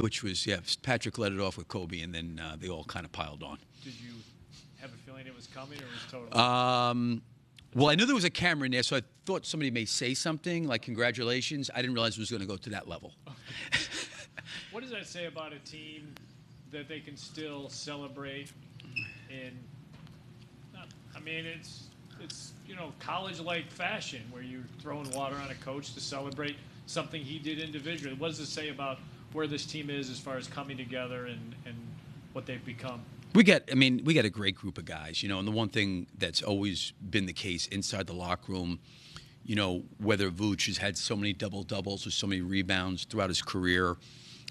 which was, yeah, Patrick led it off with Kobe, and then they all kind of piled on. Did you have a feeling it was coming, or was it totally? Well, I knew there was a camera in there, so I thought somebody may say something like congratulations. I didn't realize it was going to go to that level. What does that say about a team that they can still celebrate in, I mean, it's college-like fashion where you're throwing water on a coach to celebrate something he did individually. What does it say about where this team is as far as coming together and what they've become? We got a great group of guys, and the one thing that's always been the case inside the locker room, whether Vooch has had so many double-doubles or so many rebounds throughout his career,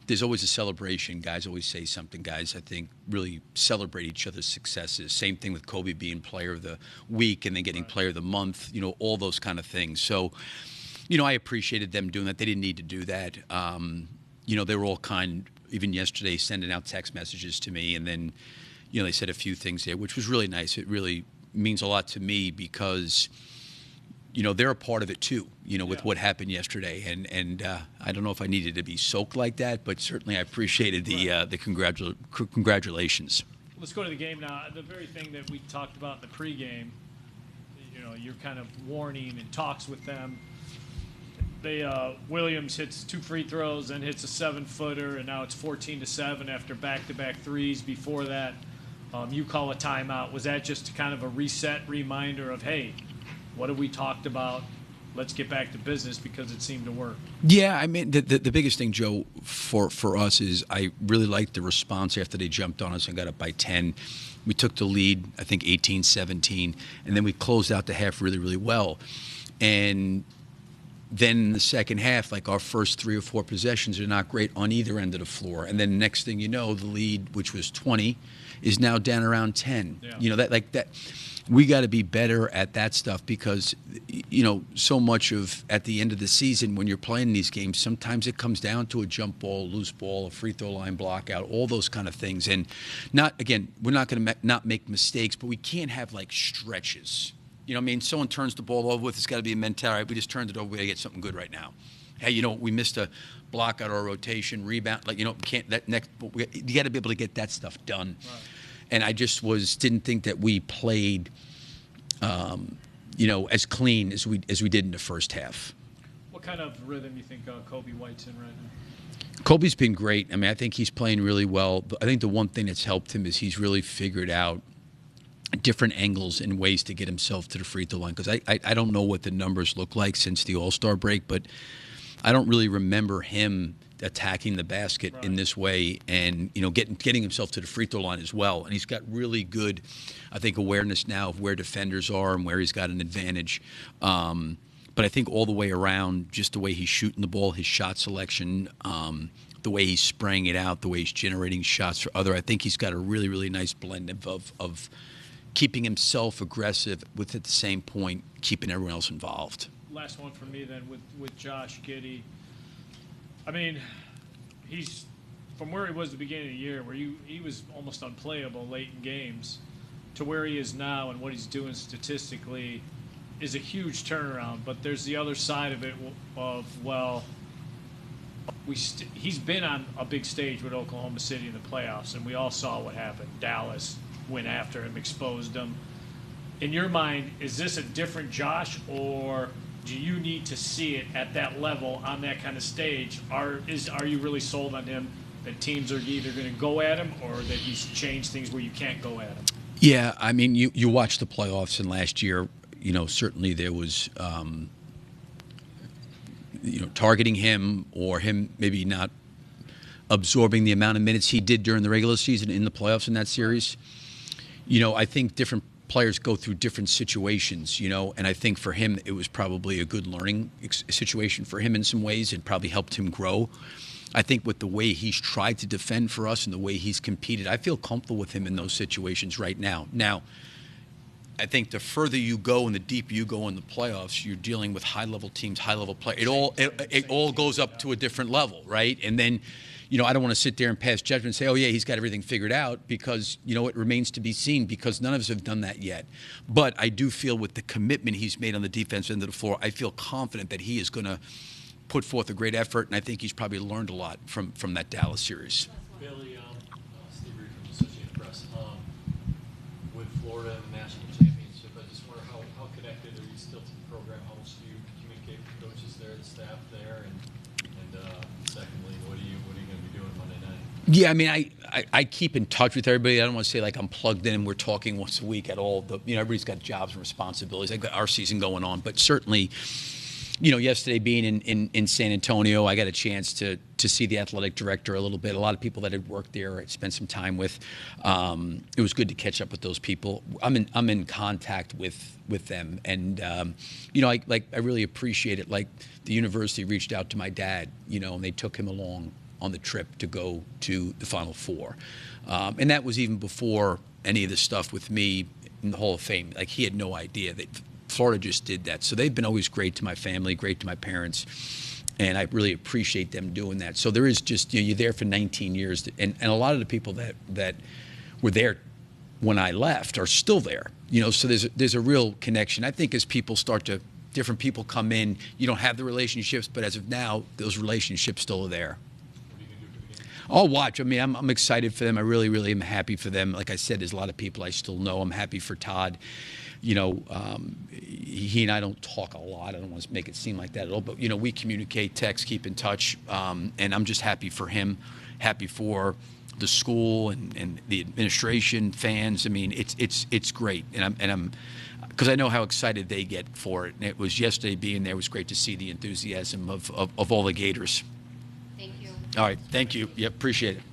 there's always a celebration. Guys always say something. Guys, I think, really celebrate each other's successes. Same thing with Kobe being player of the week and then getting player of the month, all those kind of things. So, I appreciated them doing that. They didn't need to do that. They were all kind, even yesterday, sending out text messages to me, and then they said a few things there, which was really nice. It really means a lot to me because, they're a part of it too, with what happened yesterday. And I don't know if I needed to be soaked like that, but certainly I appreciated the congratulations. Let's go to the game now. The very thing that we talked about in the pregame, you're kind of warning and talks with them. Williams hits 2 free throws, then hits a 7-footer, and now it's 14-7 after back-to-back threes. Before that, you call a timeout. Was that just kind of a reset reminder of, hey, what have we talked about? Let's get back to business, because it seemed to work. Yeah, I mean, the biggest thing, Joe, for us is I really liked the response after they jumped on us and got up by 10. We took the lead, I think, 18-17, and then we closed out the half really, really well. And then in the second half, like our first 3 or 4 possessions are not great on either end of the floor. And then next thing you know, the lead, which was 20, is now down around 10. Yeah. That. We got to be better at that stuff because, so much of at the end of the season when you're playing these games, sometimes it comes down to a jump ball, loose ball, a free throw line block out, all those kind of things. And we're not going to not make mistakes, but we can't have like stretches. Someone turns the ball over with, it's got to be a mentality. We just turned it over. We got to get something good right now. Hey, we missed a block out our rotation, rebound. You got to be able to get that stuff done. Right. And I just didn't think that we played, as clean as we did in the first half. What kind of rhythm do you think Kobe White's in right now? Kobe's been great. I think he's playing really well. I think the one thing that's helped him is he's really figured out different angles and ways to get himself to the free throw line. Because I don't know what the numbers look like since the All-Star break, but I don't really remember him attacking the basket in this way and, getting himself to the free throw line as well. And he's got really good, I think, awareness now of where defenders are and where he's got an advantage. But I think all the way around, just the way he's shooting the ball, his shot selection, the way he's spraying it out, the way he's generating shots for I think he's got a really, really nice blend of keeping himself aggressive with, at the same point, keeping everyone else involved. Last one for me then with Josh Giddey. He's from where he was at the beginning of the year, where he was almost unplayable late in games, to where he is now and what he's doing statistically is a huge turnaround. But there's the other side of it he's been on a big stage with Oklahoma City in the playoffs, and we all saw what happened. Dallas went after him, exposed him. In your mind, is this a different Josh, or do you need to see it at that level on that kind of stage? Are you really sold on him that teams are either going to go at him or that he's changed things where you can't go at him? Yeah, you watched the playoffs, and last year, certainly there was, targeting him or him maybe not absorbing the amount of minutes he did during the regular season in the playoffs in that series. I think different players go through different situations, and I think for him it was probably a good learning situation for him in some ways. It probably helped him grow. I think with the way he's tried to defend for us and the way he's competed, I feel comfortable with him in those situations right now. Now, I think the further you go and the deeper you go in the playoffs, you're dealing with high-level teams, high-level players. It all goes up to a different level, right? And then, I don't want to sit there and pass judgment and say, oh, yeah, he's got everything figured out, because, it remains to be seen, because none of us have done that yet. But I do feel with the commitment he's made on the defensive end of the floor, I feel confident that he is going to put forth a great effort, and I think he's probably learned a lot from that Dallas series. Billy, Steve Reed from the Associated Press. With Florida and the national championship, I just wonder how connected are you still to the program? How much do you communicate with coaches there, the staff there, and secondly, what are you going to be doing Monday night? Yeah, I mean, I keep in touch with everybody. I don't want to say like I'm plugged in and we're talking once a week at all. Everybody's got jobs and responsibilities. I've got our season going on, but certainly, yesterday being in San Antonio, I got a chance to see the athletic director a little bit. A lot of people that had worked there, I spent some time with. It was good to catch up with those people. I'm in contact with them, and I really appreciate it. Like the university reached out to my dad, and they took him along on the trip to go to the Final Four, and that was even before any of the stuff with me in the Hall of Fame. Like he had no idea that Florida just did that. So they've been always great to my family, great to my parents, and I really appreciate them doing that. So there is just, you're there for 19 years, and a lot of the people that were there when I left are still there. So there's a real connection. I think as different people come in, you don't have the relationships, but as of now, those relationships still are there. What are you going to do for the game? I'll watch. I mean, I'm excited for them. I really, really am happy for them. Like I said, there's a lot of people I still know. I'm happy for Todd. He and I don't talk a lot. I don't want to make it seem like that at all. But, we communicate, text, keep in touch. And I'm just happy for him, happy for the school and the administration, fans. I mean, it's great. And I'm because I know how excited they get for it. And it was yesterday being there was great to see the enthusiasm of all the Gators. Thank you. All right. Thank you. Yep. Appreciate it.